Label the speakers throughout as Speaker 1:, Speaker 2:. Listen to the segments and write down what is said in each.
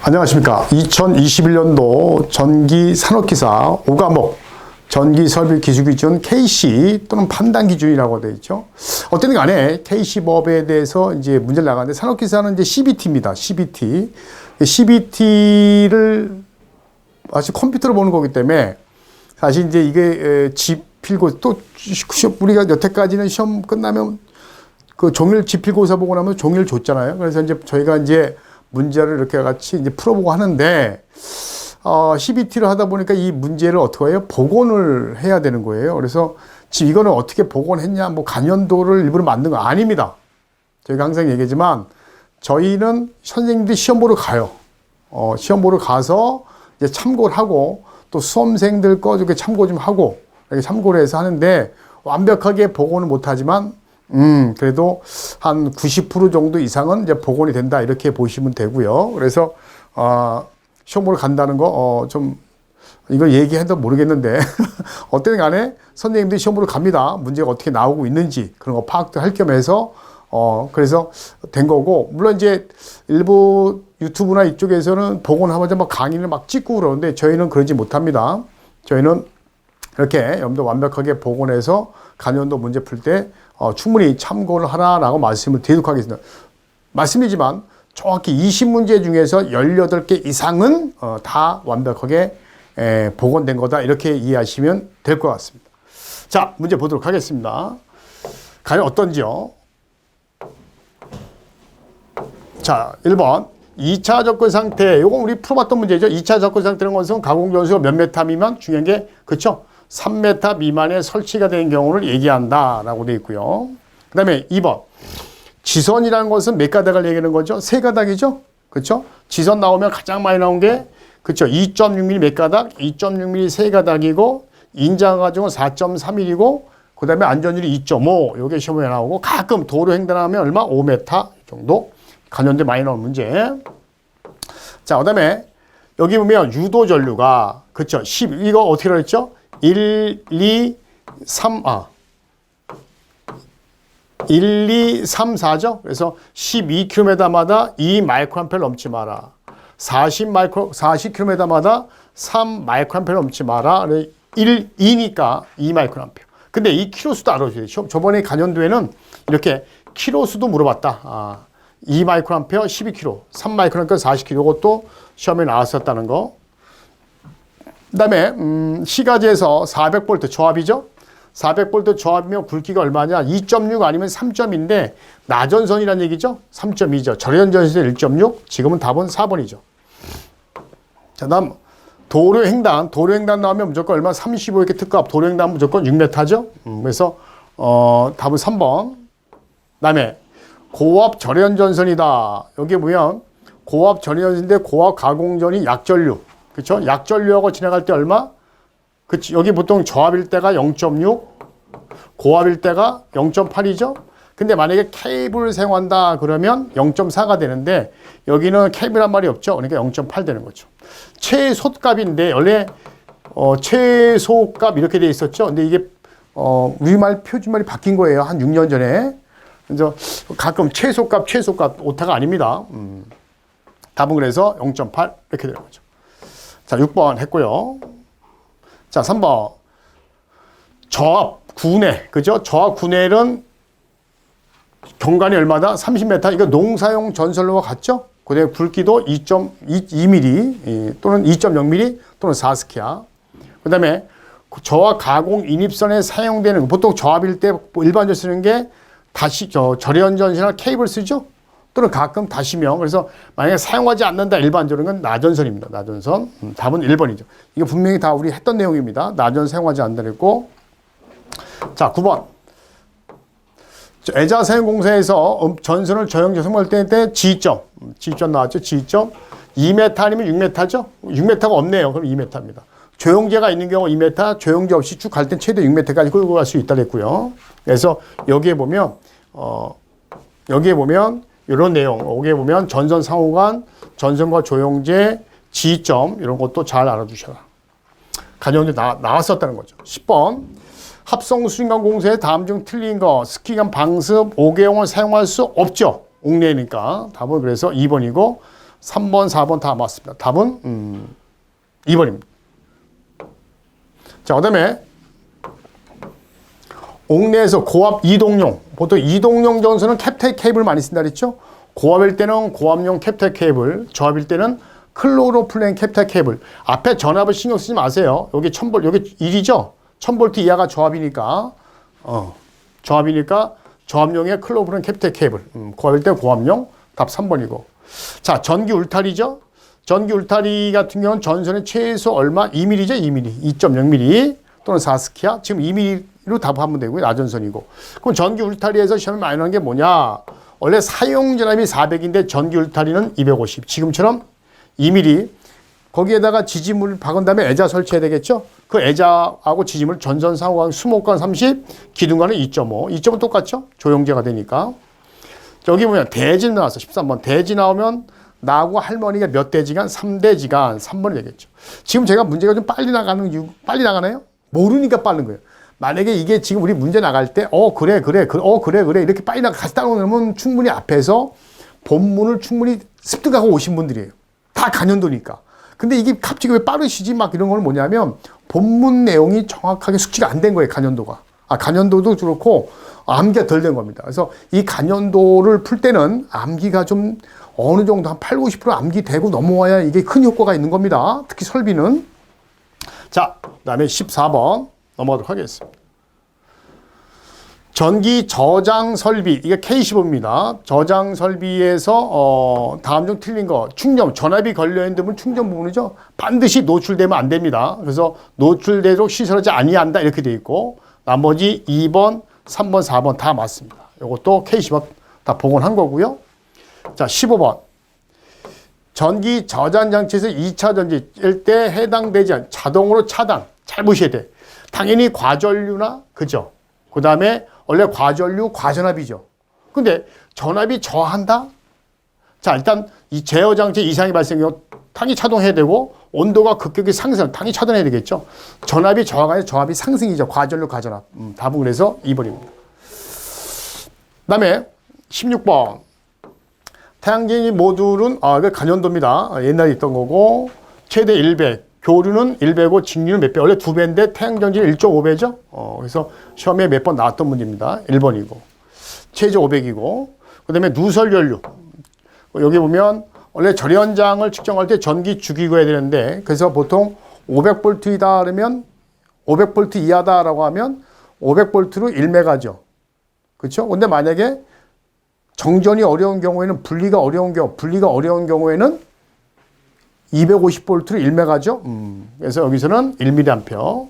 Speaker 1: 안녕하십니까. 2021년도 전기 산업기사 5과목 전기 설비 기술 기준 KC 또는 판단 기준이라고 되어 있죠. 어쨌든 간에 KC 법에 대해서 이제 문제를 나가는데 산업기사는 이제 CBT입니다. CBT. CBT를 사실 컴퓨터로 보는 거기 때문에 사실 이제 이게 지필고 또 우리가 여태까지는 시험 끝나면 그 종일 지필고사 보고 나면 종이를 줬잖아요. 그래서 이제 저희가 이제 문제를 이렇게 같이 이제 풀어보고 하는데, CBT를 하다 보니까 이 문제를 어떻게 해요? 복원을 해야 되는 거예요. 그래서 지금 이거는 어떻게 복원했냐, 뭐 간연도를 일부러 만든 거 아닙니다. 저희가 항상 얘기하지만 저희는 선생님들이 시험 보러 가요. 시험 보러 가서 이제 참고를 하고 또 수험생들 거 이렇게 참고 좀 하고 이렇게 참고를 해서 하는데 완벽하게 복원을 못하지만 그래도 한 90% 정도 이상은 이제 복원이 된다 이렇게 보시면 되고요. 그래서 시험 보러 간다는 거 좀 이걸 얘기해도 모르겠는데 어떤 간에 선생님들이 시험 보러 갑니다. 문제가 어떻게 나오고 있는지 그런 거 파악도 할 겸해서 그래서 된 거고, 물론 이제 일부 유튜브나 이쪽에서는 복원하면서 막 강의를 막 찍고 그러는데 저희는 그러지 못합니다. 저희는 이렇게 여러분들 완벽하게 복원해서 간연도 문제 풀 때 충분히 참고를 하라라고 말씀을 드리도록 하겠습니다. 말씀이지만 정확히 20문제 중에서 18개 이상은 다 완벽하게 복원된 거다 이렇게 이해하시면 될 것 같습니다. 자, 문제 보도록 하겠습니다. 과연 어떤지요? 자, 1번 2차 접근 상태. 요거 우리 풀어봤던 문제죠. 2차 접근 상태는 것은 가공 전수가 몇 메타 미만, 중요한 게 그렇죠? 3m 미만에 설치가 된 경우를 얘기한다 라고 되어 있고요. 그 다음에 2번 지선이라는 것은 몇 가닥을 얘기하는 거죠? 세 가닥이죠? 그렇죠? 지선 나오면 가장 많이 나온 게 그렇죠? 2.6mm 몇 가닥, 2.6mm 세 가닥이고 인장 가지고는 4.31이고 그 다음에 안전율이 2.5 요게 시험에 나오고 가끔 도로 횡단하면 얼마? 5m 정도 간연대 많이 나오는 문제. 자, 그 다음에 여기 보면 유도 전류가 그렇죠? 10 이거 어떻게 그랬죠? 1, 2, 3, 4죠? 그래서 12km마다 2마이크로암페어 넘지 마라. 40km마다 3마이크로암페어 넘지 마라. 2니까 2마이크로암페어. 근데 이 키로수도 알아줘야 돼요. 저번에 간연도에는 이렇게 키로수도 물어봤다. 2마이크로암페어 12km, 3마이크로암페어 40km. 이것도 시험에 나왔었다는 거. 그 다음에 시가지에서 400V 저압이죠. 400V 저압이면 굵기가 얼마냐? 2.6 아니면 3점인데 나전선이라는 얘기죠. 3.2죠. 절연전선이 1.6. 지금은 답은 4번이죠. 자, 다음 도로횡단. 도로횡단 나오면 무조건 얼마? 35 이렇게 특급. 도로횡단 무조건 6m죠. 그래서 답은 3번. 그 다음에 고압 절연전선이다. 여기 보면 고압 절연전인데 고압 가공전이 약전류. 그렇죠? 약전류하고 지나갈 때 얼마? 그치? 여기 보통 저압일 때가 0.6, 고압일 때가 0.8이죠? 근데 만약에 케이블을 사용한다 그러면 0.4가 되는데 여기는 케이블한 말이 없죠? 그러니까 0.8 되는 거죠. 최소값인데 원래 최소값 이렇게 돼 있었죠? 근데 이게 우리말 표준말이 바뀐 거예요. 한 6년 전에. 그래서 가끔 최소값 오타가 아닙니다. 답은 그래서 0.8 이렇게 되는 거죠. 자, 6번 했고요. 자, 3번. 저압 구내. 그죠? 저압 구내는 경관이 얼마다? 30m. 이거 농사용 전선로와 같죠? 그 다음에 굵기도 2.2mm 또는 2.0mm 또는 4스키야. 그 다음에 저압 가공 인입선에 사용되는, 보통 저압일 때 일반적으로 쓰는 게 절연전선이나 케이블 쓰죠? 또는 가끔 다시명. 그래서 만약에 사용하지 않는다 일반적으로는 나전선입니다. 나전선. 답은 1번이죠. 이거 분명히 다 우리 했던 내용입니다. 나전 사용하지 않는다 그랬고. 자, 9번. 애자 사용 공사에서 전선을 저용제 사용할 때 지점 나왔죠. 지점 2m 아니면 6m죠. 6m가 없네요. 그럼 2m입니다. 조용제가 있는 경우 2m, 조용제 없이 쭉 갈 땐 최대 6m까지 끌고 갈 수 있다 그랬고요. 그래서 여기에 보면 이런 내용, 여기에 보면 전선 상호간, 전선과 조용제, 지점 이런 것도 잘 알아두셔라. 간연대 나왔었다는 거죠. 10번. 합성 수신관 공사에 다음 중 틀린 거. 스키관 방습 5개용을 사용할 수 없죠. 옥내니까. 답은 그래서 2번이고 3번, 4번 다 맞습니다. 답은 2번입니다. 자, 그 다음에 옥내에서 고압 이동용, 보통 이동용 전선은 캡텍 케이블 많이 쓴다 그랬죠? 고압일 때는 고압용 캡텍 케이블, 저압일 때는 클로로플랜 캡텍 케이블. 앞에 전압을 신경 쓰지 마세요. 여기 1000V, 여기 1이죠? 1000V 이하가 저압이니까, 저압이니까 저압용의 클로로플랜 캡텍 케이블. 고압일 때 고압용, 답 3번이고. 자, 전기 울타리죠? 전기 울타리 같은 경우는 전선의 최소 얼마? 2mm죠? 2mm. 2.0mm 또는 4스키아. 지금 2mm로 답하면 되고요. 나전선이고. 그럼 전기 울타리에서 시험에 많이 나오는 게 뭐냐? 원래 사용 전압이 400인데 전기 울타리는 250. 지금처럼 2mm. 거기에다가 지지물 박은 다음에 애자 설치해야 되겠죠? 그 애자하고 지지물 전선 상호간 수목간 30, 기둥간은 2.5. 2.5 똑같죠? 조영제가 되니까. 여기 보면 대지 나왔어. 13번. 대지 나오면 나하고 할머니가 몇 대지간? 3대지간. 3번이 되겠죠. 지금 제가 문제가 좀 빨리 나가는 이유, 빨리 나가나요? 모르니까 빠른 거예요. 만약에 이게 지금 우리 문제 나갈 때, 그래. 이렇게 빨리 같이 따라오면 충분히 앞에서 본문을 충분히 습득하고 오신 분들이에요. 다 간연도니까. 근데 이게 갑자기 왜 빠르시지? 막 이런 건 뭐냐면 본문 내용이 정확하게 숙지가 안 된 거예요. 간연도가. 간연도도 그렇고 암기가 덜 된 겁니다. 그래서 이 간연도를 풀 때는 암기가 좀 어느 정도 한 80, 90% 암기되고 넘어와야 이게 큰 효과가 있는 겁니다. 특히 설비는. 자, 그 다음에 14번 넘어가도록 하겠습니다. 전기 저장 설비, 이게 K15입니다. 저장 설비에서 다음 중 틀린 거, 충전, 전압이 걸려있는 부분 충전 부분이죠. 반드시 노출되면 안 됩니다. 그래서 노출되도록 시설하지 아니한다 이렇게 돼 있고, 나머지 2번, 3번, 4번 다 맞습니다. 이것도 K15 다 복원한 거고요. 자, 15번. 전기 저장 장치에서 2차 전지일 때 해당되지 않은 자동으로 차단. 잘 보셔야 돼. 당연히 과전류나, 그죠? 그 다음에 원래 과전류, 과전압이죠. 근데 전압이 저한다? 자, 일단 이 제어 장치 이상이 발생해요. 당연히 차동해야 되고, 온도가 급격히 상승, 당연히 차단해야 되겠죠. 전압이 저하가 아니라 저압이 상승이죠. 과전류, 과전압. 답은 그래서 2번입니다. 그 다음에 16번. 태양전지 모듈은, 이거 간연도입니다. 옛날에 있던 거고, 최대 100. 교류는 100고 직류는 몇 배? 원래 2배인데 태양전지는 1.5배죠? 그래서 시험에 몇 번 나왔던 문제입니다. 1번이고. 최저 500이고. 그 다음에 누설연료. 여기 보면 원래 절연장을 측정할 때 전기 주기고 해야 되는데, 그래서 보통 500V 그러면 500V 이하다라고 하면 500V로 1메가죠. 그렇죠? 근데 만약에 정전이 어려운 경우에는 분리가 어려운 경우에는 250V로 1메가죠. 그래서 여기서는 1mA.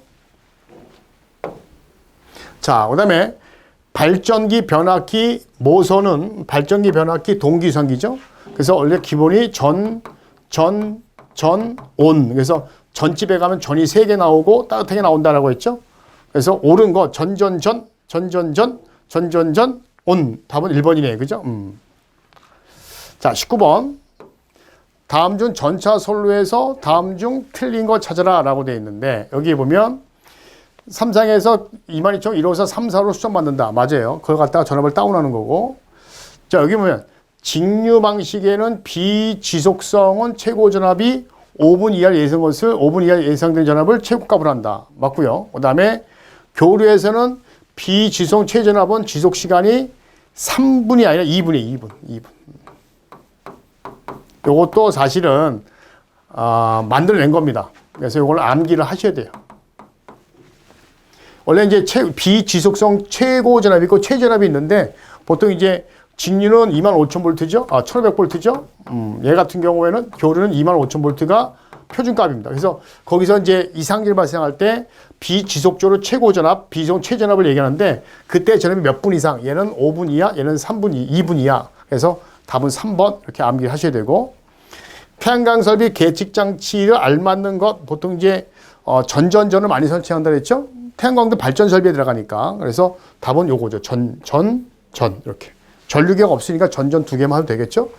Speaker 1: 자, 그 다음에 발전기 변압기 모선은 발전기 변압기 동기전기죠. 그래서 원래 기본이 온. 그래서 전집에 가면 전이 3개 나오고 따뜻하게 나온다라고 했죠. 그래서 옳은 거 전전전, 온. 답은 1번이네요. 그죠? 자, 19번. 다음 중 전차 선로에서 다음 중 틀린 거 찾아라 라고 되어 있는데, 여기 보면 3상에서 22,154 3사로 수정받는다. 맞아요. 그걸 갖다가 전압을 다운하는 거고. 자, 여기 보면 직류 방식에는 비지속성은 최고 전압이 5분 이하 예상 것을 5분 이하 예상된 전압을 최고값을 한다. 맞고요. 그 다음에 교류에서는 비지속 최전압은 지속 시간이 3분이 아니라 2분이에요. 2분. 요것도 사실은 만들어낸 겁니다. 그래서 이걸 암기를 하셔야 돼요. 원래 이제 비지속성 최고 전압이 있고 최전압이 있는데, 보통 이제 직류는 25,000V죠. 1,500V죠. 얘 같은 경우에는 교류는 25,000V가 표준값입니다. 그래서 거기서 이제 이상질 발생할 때 비지속적으로 최고 전압, 비지속 최전압을 얘기하는데, 그때 전압이 몇 분 이상, 얘는 5분 이하, 얘는 2분 이하. 그래서 답은 3번 이렇게 암기를 하셔야 되고, 태양광 설비 계측 장치를 알맞는 것, 보통 이제 전전전을 많이 설치한다 그랬죠. 태양광도 발전 설비에 들어가니까. 그래서 답은 요거죠. 전 이렇게. 전류계가 없으니까 전전 2개만 하면 되겠죠.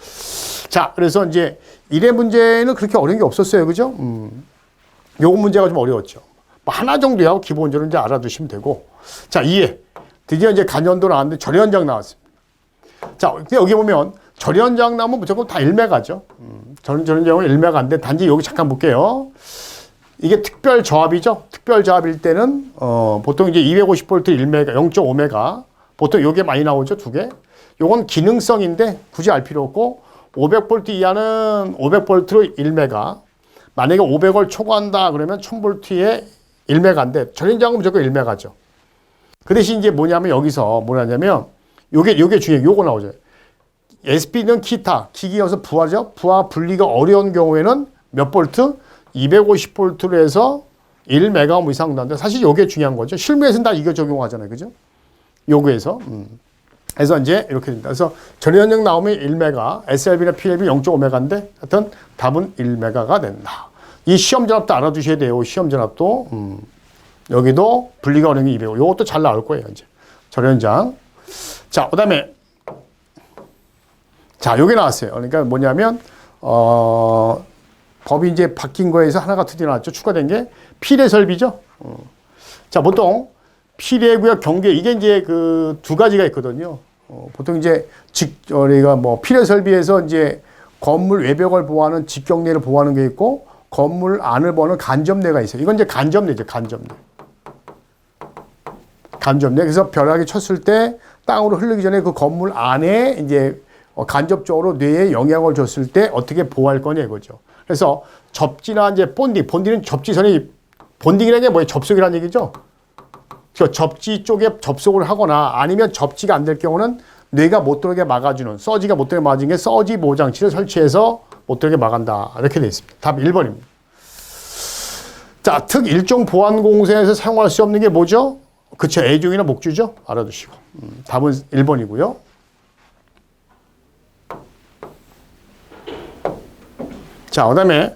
Speaker 1: 자, 그래서 이제 1회 문제는 그렇게 어려운 게 없었어요. 그죠? 요거 문제가 좀 어려웠죠. 뭐 하나 정도야 기본적으로 이제 알아두시면 되고. 자, 2회. 드디어 이제 간연도 나왔는데 절연장 나왔습니다. 자, 여기 보면 절연장 나오면 무조건 다 1메가죠. 절연장은 1메가인데 단지 여기 잠깐 볼게요. 이게 특별 저압이죠. 특별 저압일 때는 보통 이제 250V 1메가, 0.5메가 보통 요게 많이 나오죠. 두 개. 요건 기능성인데 굳이 알 필요 없고 500V 이하는 500V로 1메가. 만약에 500을 초과한다 그러면 1000V에 1메가인데 절연장은 무조건 1메가죠. 그 대신 이제 뭐냐면 여기서 뭐냐면 요게 중요해요. 요거 나오죠. SP는 기타, 기기여서 부하죠. 부하 분리가 어려운 경우에는 몇 볼트? 250V로 해서 1메가 이상 나는데 사실 요게 중요한 거죠. 실무에서는 다 이거 적용하잖아요. 그죠? 요거에서. 그래서 이제 이렇게 됩니다. 그래서 전연력 나오면 1메가, SLB나 PLB 0.5메가인데 하여튼 답은 1메가가 된다. 이 시험 전압도 알아두셔야 돼요. 시험 전압도. 여기도 분리가 어려운 게 200. 요것도 잘 나올 거예요. 이제 전연장. 자, 그 다음에 자, 요게 나왔어요. 그러니까 뭐냐면 법이 이제 바뀐 거에서 하나가 드디어 나왔죠. 추가된 게 피례 설비죠. 자, 보통 피례구역 경계 이게 이제 그 두 가지가 있거든요. 보통 이제 우리가 뭐 피례 설비에서 이제 건물 외벽을 보호하는 직경내를 보호하는 게 있고 건물 안을 보호하는 간접내가 있어요. 이건 이제 간접내죠. 간접내. 간접내. 그래서 벼락이 쳤을 때 땅으로 흐르기 전에 그 건물 안에 이제 간접적으로 뇌에 영향을 줬을 때 어떻게 보호할 거냐 이거죠. 그래서 접지나 이제 본딩은 접지선이 본딩이라는 게 뭐예요? 접속이라는 얘기죠. 그 접지 쪽에 접속을 하거나 아니면 접지가 안 될 경우는 뇌가 못 들어오게 막아주는 서지가 못 들어오게 막아주는 게 서지 보호 장치를 설치해서 못 들어오게 막한다. 이렇게 되어 있습니다. 답 1번입니다. 자, 특 일종 보안 공사에서 사용할 수 없는 게 뭐죠? 그쵸, 애종이나 목주죠. 알아두시고. 답은 1번이고요. 자, 그 다음에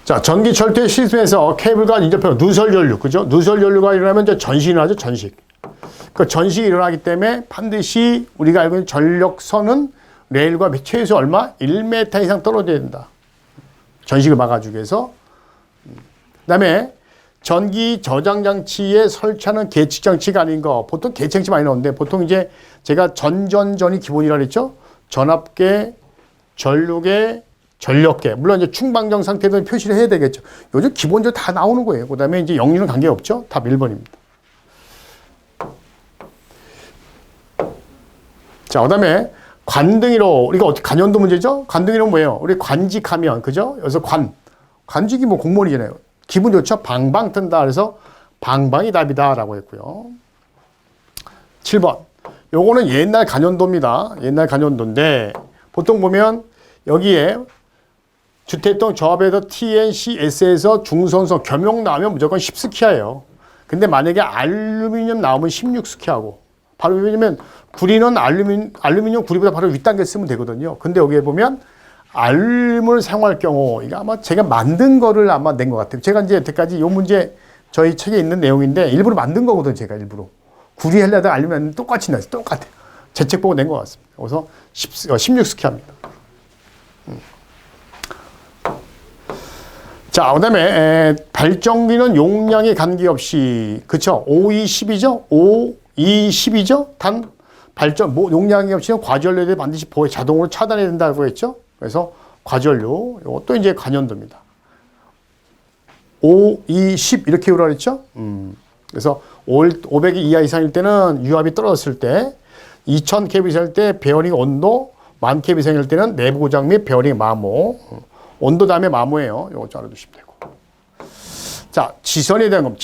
Speaker 1: 자, 전기 철퇴 시스템에서 케이블과 인접형 누설 연료, 그죠? 누설 연료가 일어나면 이제 전식이 일어나죠, 전식. 그 전식이 일어나기 때문에 반드시 우리가 알고 있는 전력선은 레일과 최소 얼마? 1m 이상 떨어져야 된다. 전식을 막아주기 위해서. 그 다음에 전기 저장 장치에 설치하는 계측 장치가 아닌 거. 보통 계측 장치 많이 나오는데 보통 이제 제가 전이 기본이라 그랬죠? 전압계, 전류계, 전력계. 물론 이제 충방정 상태도 표시를 해야 되겠죠. 요즘 기본적으로 다 나오는 거예요. 그 다음에 이제 역류는 관계없죠. 답 1번입니다. 자, 그 다음에 관등이로, 우리가 어떻게, 간연도 문제죠? 관등이로 뭐예요? 우리 관직하면, 그죠? 여기서 관직이 뭐 공무원이잖아요. 기분 좋죠? 방방 뜬다. 그래서 방방이 답이다. 라고 했고요. 7번. 요거는 옛날 간연도입니다. 옛날 간연도인데, 보통 보면 여기에 주택동 조합에서 TNCS에서 중선성 겸용 나오면 무조건 10스키야예요. 근데 만약에 알루미늄 나오면 16스키하고, 바로 왜냐면 구리는 알루미늄 구리보다 바로 윗단계 쓰면 되거든요. 근데 여기에 보면 알루미늄을 사용할 경우, 이게 아마 제가 만든 거를 아마 낸 것 같아요. 제가 이제 여태까지 요 문제 저희 책에 있는 내용인데 일부러 만든 거거든요. 제가 일부러. 구리 하려다가 알루미늄 똑같이 나왔어요. 똑같아요. 제 책 보고 낸 것 같습니다. 그래서 16스키 합니다. 자, 그 다음에 발전기는 용량에 관계없이, 그쵸? 5, 20이죠? 단 용량이 없이는 과전료에 반드시 자동으로 차단해야 된다고 했죠? 그래서 과전료, 이것도 이제 관연도입니다. 5, 10 이렇게 오라 그랬죠? 그래서 500 이하 이상일 때는 유압이 떨어졌을 때, 2000kV 이상일 때 베어링 온도, 1000kV 이상일 때는 내부 고장 및 베어링 마모, 온도 다음에 마모예요. 이거 좀 알아두시면 되고. 자, 지선에 대한 겁니다.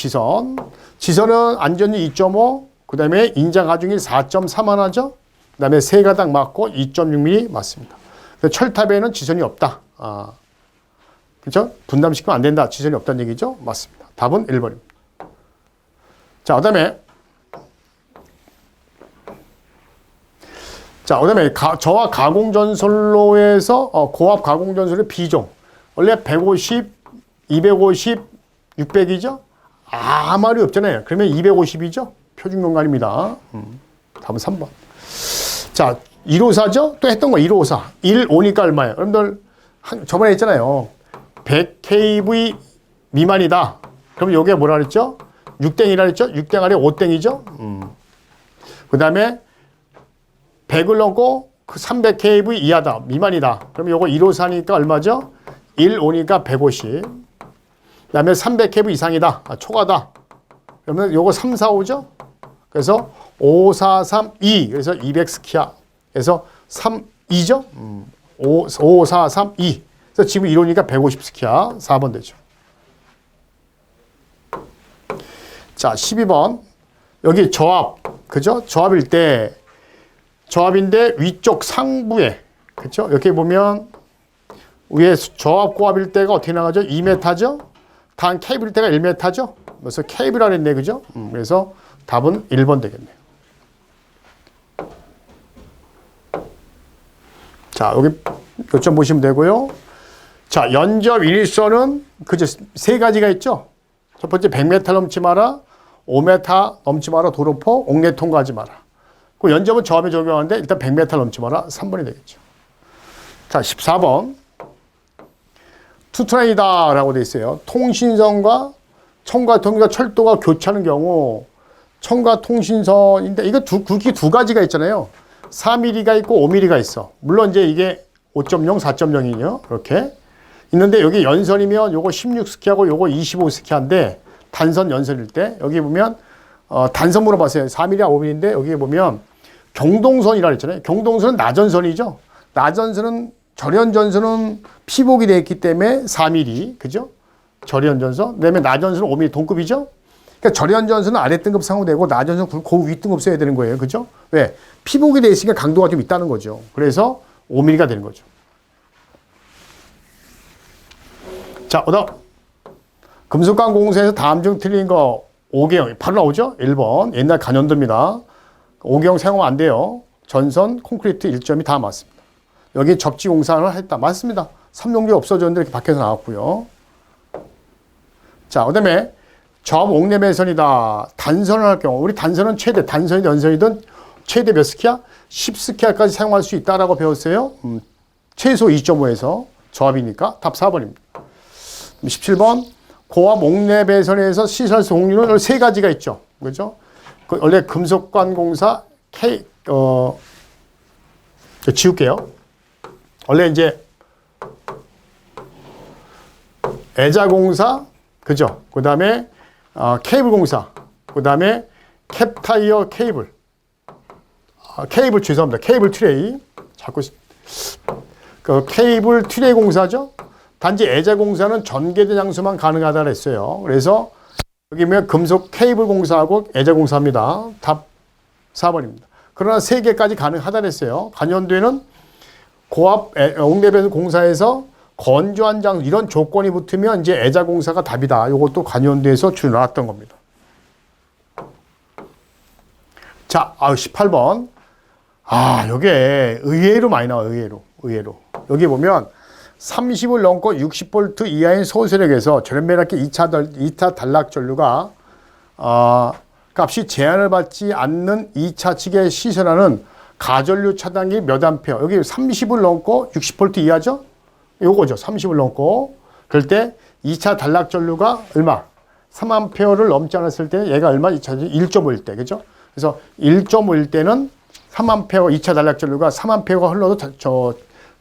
Speaker 1: 지선은 안전율 2.5, 그 다음에 인장 하중일 4.3 하나죠. 그 다음에 세 가닥 맞고 2.6mm 맞습니다. 철탑에는 지선이 없다. 그렇죠? 분담시키면 안 된다. 지선이 없다는 얘기죠. 맞습니다. 답은 1번입니다. 자, 그 다음에 저하 가공전선로에서 고압 가공전선의 비종. 원래 150, 250, 600이죠? 아무 말이 없잖아요. 그러면 250이죠? 표준 공간입니다. 답은 3번. 자, 154죠? 또 했던 거 154. 154니까 얼마예요? 여러분들, 저번에 했잖아요. 100kV 미만이다. 그럼 요게 뭐라 그랬죠? 6땡이라 그랬죠? 6땡 아래 5땡이죠? 그 다음에 100을 넘고 그 300kV 이하다, 미만이다. 그럼 요거 154니까 얼마죠? 1,5니까 150. 그 다음에 300kV 이상이다. 초과다. 그러면 요거 3, 4, 5죠? 그래서 5, 4, 3, 2. 그래서 200스키아. 그래서 3, 2죠? 5, 4, 3, 2. 그래서 지금 1호니까 150스키아. 4번 되죠. 자, 12번. 여기 저압. 그죠? 저압인데 위쪽 상부에. 그죠? 이렇게 보면 위에 저압 고압일 때가 어떻게 나가죠? 2m죠? 단 케이블일 때가 1m죠? 그래서 케이블이라 했네. 그죠? 그래서 답은 1번 되겠네요. 자, 여기 요점 보시면 되고요. 자, 연접 일선은 그죠? 세 가지가 있죠? 첫 번째 100m 넘지 마라, 5m 넘지 마라, 도로포, 옥내 통과하지 마라. 그 연접은 저압에 적용하는데 일단 100m 넘지 마라, 3번이 되겠죠. 자, 14번. 투트레인이다 라고 돼 있어요. 통신선과 첨가통과 철도가 교차하는 경우 첨가통신선인데 이거 굵기 두 가지가 있잖아요. 4mm가 있고 5mm가 있어. 물론 이제 이게 5.0, 4.0이요. 이렇게 있는데 여기 연선이면 요거 16스키하고 요거 25스키인데 단선 연선일 때 여기 보면 단선 물어봤어요. 4mm, 5mm인데 여기 보면 경동선이라 했잖아요. 경동선은 나전선이죠. 나전선은 절연전선은 피복이 되어 있기 때문에 4mm, 그죠? 절연전선. 그다음에 나전선은 5mm 동급이죠. 그러니까 절연전선은 아래 등급 상호되고 나전선은 그 위 등급 써야 되는 거예요, 그죠? 왜? 피복이 되어 있으니까 강도가 좀 있다는 거죠. 그래서 5mm가 되는 거죠. 자, 그다음 금속관 공사에서 다음 중 틀린 거 5개형 바로 나오죠? 1번 옛날 간연도입니다. 5개형 사용하면 안 돼요. 전선, 콘크리트 1점이 다 맞습니다. 여기 접지 공사를 했다. 맞습니다. 3용기 없어졌는데 이렇게 밖에서 나왔고요. 자, 그 다음에 저압 옥내 배선이다. 단선을 할 경우 우리 단선은 최대, 단선이든 연선이든 최대 몇 스키야? 10스키야까지 사용할 수 있다라고 배웠어요. 최소 2.5에서 저압이니까 답 4번입니다. 17번 고압 옥내 배선에서 시설소 공유는 세 가지가 있죠. 그죠? 원래 금속관 공사 지울게요. 원래 이제 애자공사, 그죠? 그 다음에 케이블 공사, 그 다음에 캡타이어 케이블, 케이블 죄송합니다. 케이블 트레이, 자꾸 그 케이블 트레이 공사죠. 단지 애자공사는 전개된 장소만 가능하다 그랬어요. 그래서 여기 보면 금속 케이블 공사하고 애자공사입니다. 답 4번입니다. 그러나 3개까지 가능하다 그랬어요. 간연도에는 고압 옥내배선 공사에서 건조한 장소 이런 조건이 붙으면 이제 애자공사가 답이다. 이것도 간연도에서 줄 나왔던 겁니다. 자, 18번. 요게 의외로 많이 나와요. 의외로. 여기 보면 30을 넘고 60V 이하인 소수력에서 절연매력계 2차 단락 전류가 값이 제한을 받지 않는 2차 측에 시설하는 가전류 차단기 몇 암페어. 여기 30을 넘고 60V 이하죠? 요거죠. 30을 넘고. 그럴 때 2차 단락 전류가 얼마? 3암페어를 넘지 않았을 때 얘가 얼마? 1.5일 때. 그죠? 그래서 1.5일 때는 3암페어 2차 단락 전류가 3암페어가 흘러도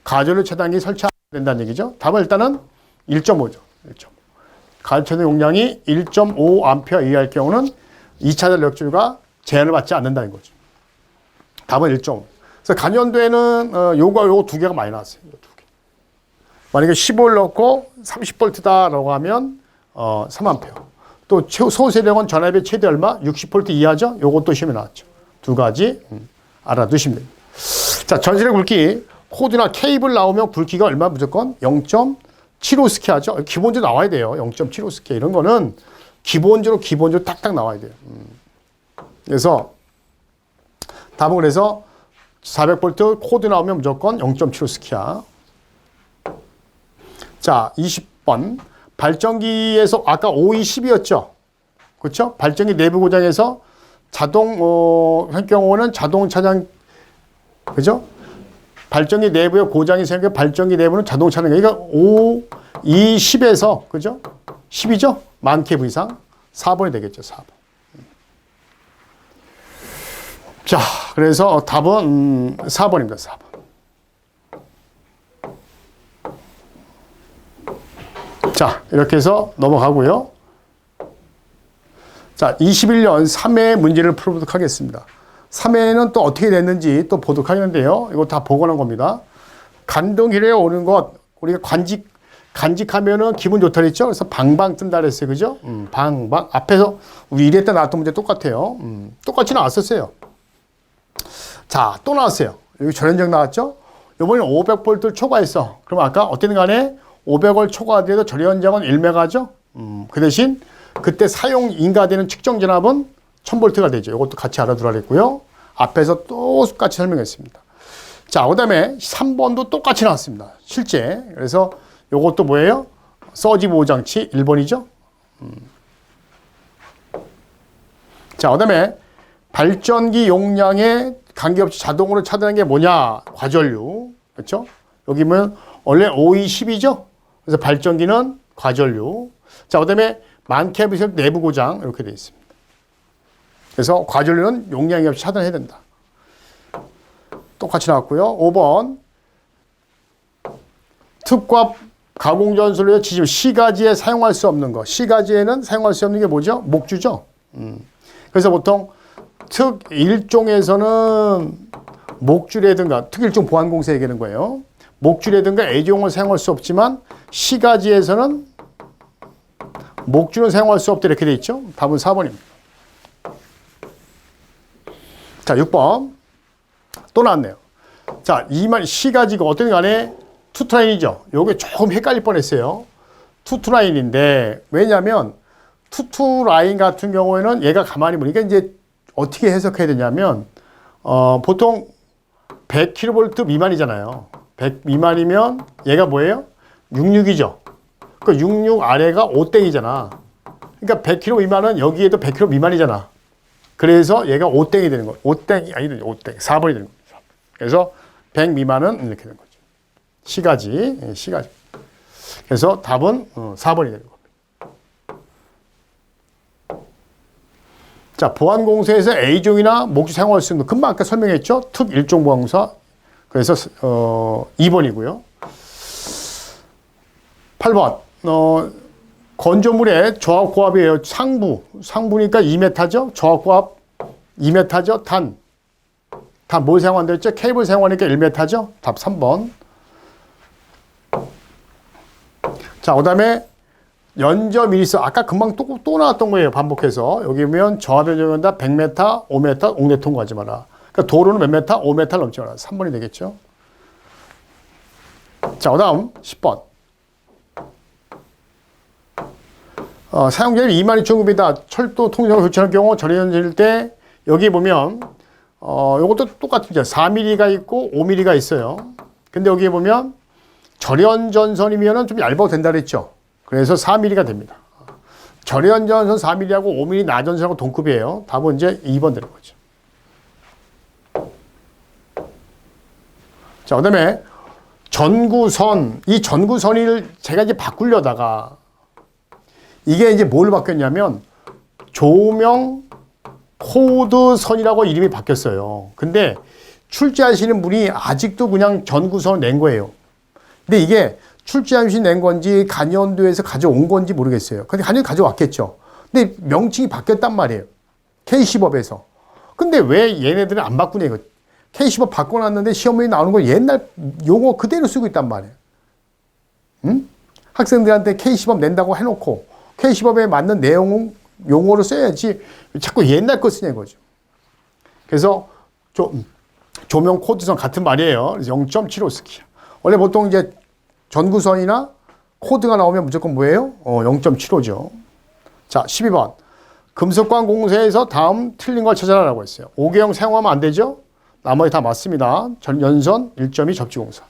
Speaker 1: 가전류 차단기 설치 된다는 얘기죠. 답은 일단은 1.5죠. 1.5. 가전차단 용량이 1.5A 이하일 경우는 2차 단락 전류가 제한을 받지 않는다는 거죠. 답은 1.5. 그래서 간연도에는 요거 두 개가 많이 나왔어요. 요 두 개. 만약에 15를 넣고 30V다라고 하면 3A. 또 소수력은 전압의 최대 얼마? 60V 이하죠. 요것도 시험에 나왔죠. 두 가지 알아두시면 됩니다. 자, 전선의 굵기 코드나 케이블 나오면 굵기가 얼마 무조건 0.75스키 하죠. 기본적으로 나와야 돼요. 0.75스키 이런 거는 기본적으로 딱딱 나와야 돼요. 그래서 답은 그래서 400V 코드 나오면 무조건 0.75스키야. 자, 20번. 발전기에서 아까 5E10이었죠. 그렇죠? 발전기 내부 고장에서 할 경우는 자동 차단, 그죠? 발전기 내부에 고장이 생겨 발전기 내부는 자동 차단. 그러니까 5E10에서, 그죠? 10이죠? 만 kV 이상. 4번이 되겠죠, 4번. 자, 그래서 답은 4번입니다. 4번. 자, 이렇게 해서 넘어가고요. 자, 21년 3회 문제를 풀어보도록 하겠습니다. 3회는 또 어떻게 됐는지 또 보도록 하겠는데요. 이거 다 복원한 겁니다. 간동이래 오는 것, 우리가 간직하면은 기분 좋다 그랬죠? 그래서 방방 뜬다 그랬어요. 그죠? 방방. 앞에서 우리 1회 때 나왔던 문제 똑같아요. 똑같이 나왔었어요. 자, 또 나왔어요. 여기 절연적 나왔죠? 이번에는 500V 초과했어. 그럼 아까 어쨌든 간에 500V 초과돼도 절연적은 1메가죠? 그 대신 그때 사용 인가되는 측정 전압은 1000V가 되죠. 이것도 같이 알아두라 그랬고요. 앞에서 또 똑같이 설명했습니다. 자, 그 다음에 3번도 똑같이 나왔습니다. 실제. 그래서 이것도 뭐예요? 서지 보호장치 1번이죠. 자, 그 다음에 발전기 용량에 관계없이 자동으로 차단하는 게 뭐냐? 과전류. 그렇죠? 여기 보면 원래 OE10이죠? 그래서 발전기는 과전류. 자, 그 다음에 많게 비슷 내부 고장 이렇게 되어 있습니다. 그래서 과전류는 용량이 없이 차단해야 된다. 똑같이 나왔고요. 5번 특과 가공전술로 지금 시가지에 사용할 수 없는 거. 시가지에는 사용할 수 없는 게 뭐죠? 목주죠. 그래서 보통 특 1종에서는 목주라든가 특 1종 보안공사 얘기하는 거예요. 목주라든가 애종을 사용할 수 없지만 시가지에서는 목주는 사용할 수 없다 이렇게 돼 있죠. 답은 4번입니다. 자, 6번 또 나왔네요. 자, 이말 시가지가 어떤 간에 투투라인이죠. 요게 조금 헷갈릴 뻔했어요. 투투라인인데 왜냐하면 투투라인 같은 경우에는 얘가 가만히 보니까 이제 어떻게 해석해야 되냐면 보통 100kV 미만이잖아요. 100 미만이면 얘가 뭐예요? 66이죠. 그 66 아래가 5땡이잖아. 그러니까 100kg 미만은 여기에도 100kg 미만이잖아. 그래서 얘가 5땡이 되는 거예요. 5땡이 아니죠. 5땡. 4번이 되는 거죠. 그래서 100 미만은 이렇게 되는 거죠. 시가지. 시가지. 그래서 답은 4번이 되는 겁니다. 자, 보안공사에서 A종이나 목주 사용할 수 있는 거. 금방 아까 설명했죠. 특 1종 보안공사. 그래서 2번이고요. 8번. 건조물의 저압고압이에요. 상부니까 2m죠. 저압고압 2m죠. 단 뭘 사용한다 했죠? 케이블 사용하니까 1m죠. 답 3번. 자, 그 다음에 연저 미리서 아까 금방 또 나왔던 거예요. 반복해서. 여기 보면 저압 연저다 100m, 5m, 옥내 통과하지 마라. 그러니까 도로는 몇 m? 5m를 넘지 마라. 3번이 되겠죠. 자, 그 다음 10번. 사용자율 22,900이다. 철도 통신을 교체할 경우 절연질 때 여기 보면 이것도 똑같죠. 4mm가 있고 5mm가 있어요. 근데 여기 보면 절연 전선이면은 좀 얇아도 된다 그랬죠. 그래서 4mm가 됩니다. 절연 전선 4mm하고 5mm 나전선하고 동급이에요. 답은 이제 2번 되는 거죠. 자, 그다음에 전구선. 이 전구선을 제가 이제 바꾸려다가 이게 이제 뭘 바뀌었냐면 조명 코드 선이라고 이름이 바뀌었어요. 근데 출제하시는 분이 아직도 그냥 전구선을 낸 거예요. 근데 이게 출제하신 낸 건지 간연도에서 가져온 건지 모르겠어요. 근데 간연도 가져왔겠죠. 근데 명칭이 바뀌었단 말이에요. K시법에서. 근데 왜 얘네들은 안 바꾸냐 이거. K시법 바꿔놨는데 시험에 나오는 거 옛날 용어 그대로 쓰고 있단 말이에요. 응? 학생들한테 K시법 낸다고 해놓고 K시법에 맞는 내용 용어로 써야지 자꾸 옛날 거 쓰냐 이거죠. 그래서 조명 코드선 같은 말이에요. 0.75스키. 원래 보통 이제 전구선이나 코드가 나오면 무조건 뭐예요? 0.75죠. 자, 12번. 금속관 공사에서 다음 틀린 걸 찾아라라고 했어요. 5개형 사용하면 안 되죠? 나머지 다 맞습니다. 연선 1.2 접지공사.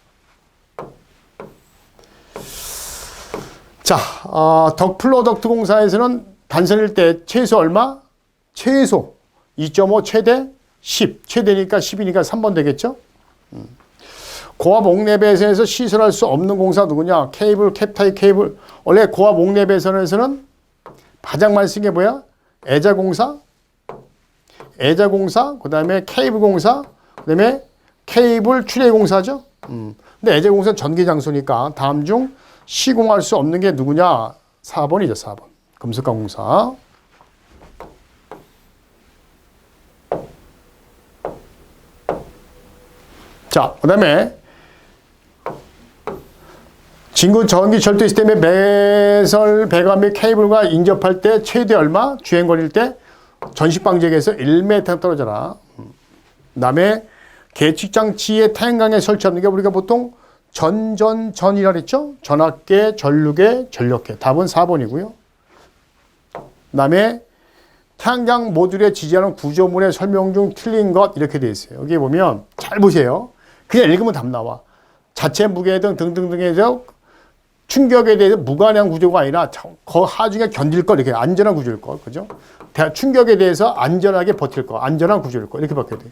Speaker 1: 자, 덕플로덕트 공사에서는 단선일 때 최소 얼마? 최소 2.5 최대 10. 최대니까 10이니까 3번 되겠죠? 고압 옥내배선에서 시설할 수 없는 공사 누구냐? 케이블, 캡타입 케이블. 원래 고압 옥내배선에서는 가장 많이 쓴 게 뭐야? 애자공사? 애자공사, 그 다음에 케이블공사, 그 다음에 케이블 출해공사죠. 근데 애자공사는 전기장소니까 다음 중 시공할 수 없는 게 누구냐? 4번이죠, 4번. 금속가공사. 자, 그 다음에 진구 전기 절도 시스템의 배설, 배관 및 케이블과 인접할 때 최대 얼마? 주행거리일 때 전식방지역에서 1m 떨어져라. 그 다음에 계측장치의 태양광에 설치하는 게 우리가 보통 전이라 그랬죠? 전압계, 전류계, 전력계. 답은 4번이고요. 그 다음에 태양광 모듈에 지지하는 구조물의 설명 중 틀린 것 이렇게 되어 있어요. 여기 보면 잘 보세요. 그냥 읽으면 답 나와. 자체 무게 등 등등등에서 충격에 대해서 무관한 구조가 아니라 그 하중에 견딜 것, 이렇게 안전한 구조일 것, 그죠? 충격에 대해서 안전하게 버틸 것, 안전한 구조일 것, 이렇게 바뀌어야 돼요.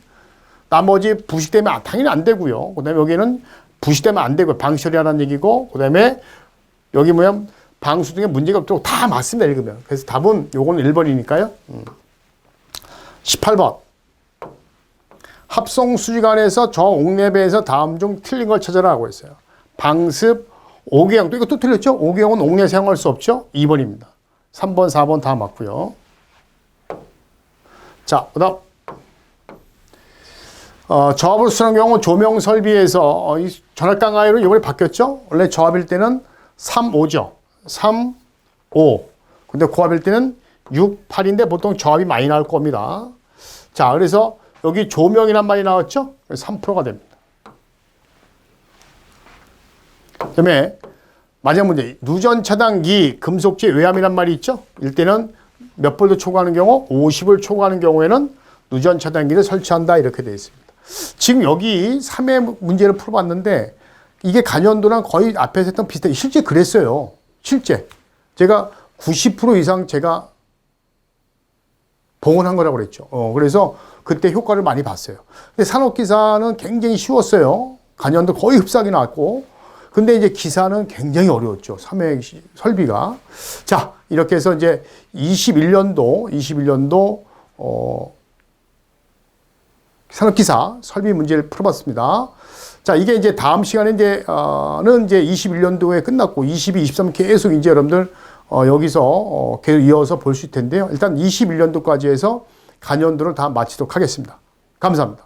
Speaker 1: 나머지 부식되면 당연히 안 되고요. 그 다음에 여기는 부식되면 안 되고 방시처리하라는 얘기고, 그 다음에 여기 뭐야, 방수 등의 문제가 없도록 다 맞습니다, 읽으면. 그래서 답은 요거는 1번이니까요. 18번. 합성 수지관에서 저 옥내배에서 다음 중 틀린 걸 찾아라 하고 있어요. 방습, 옥외형. 또 이거 또 틀렸죠? 옥외형은 옥내 사용할 수 없죠? 2번입니다. 3번, 4번 다 맞고요. 자, 그 다음. 저압을 수술한 경우 조명 설비에서 이 전압강 하이로 이번에 바뀌었죠? 원래 저압일 때는 3, 5죠. 3, 5. 근데 고압일 때는 6, 8인데 보통 저압이 많이 나올 겁니다. 자, 그래서 여기 조명이란 말이 나왔죠? 3%가 됩니다. 그 다음에 마지막 문제. 누전 차단기 금속재 외암이란 말이 있죠? 일때는 몇 볼트 초과하는 경우? 50을 초과하는 경우에는 누전 차단기를 설치한다 이렇게 되어 있습니다. 지금 여기 3회 문제를 풀어봤는데 이게 간연도랑 거의 앞에서 했던 비슷해. 실제 그랬어요. 실제. 제가 90% 이상 제가 봉헌한 거라고 그랬죠. 그래서 그때 효과를 많이 봤어요. 근데 산업기사는 굉장히 쉬웠어요. 간연도 거의 흡사하게 나왔고. 근데 이제 기사는 굉장히 어려웠죠. 3회 설비가. 자, 이렇게 해서 이제 21년도, 산업기사 설비 문제를 풀어봤습니다. 자, 이게 이제 다음 시간에 이제 21년도에 끝났고, 22, 23 계속 이제 여러분들, 여기서, 계속 이어서 볼 수 있을 텐데요. 일단 21년도까지 해서 간연도를 다 마치도록 하겠습니다. 감사합니다.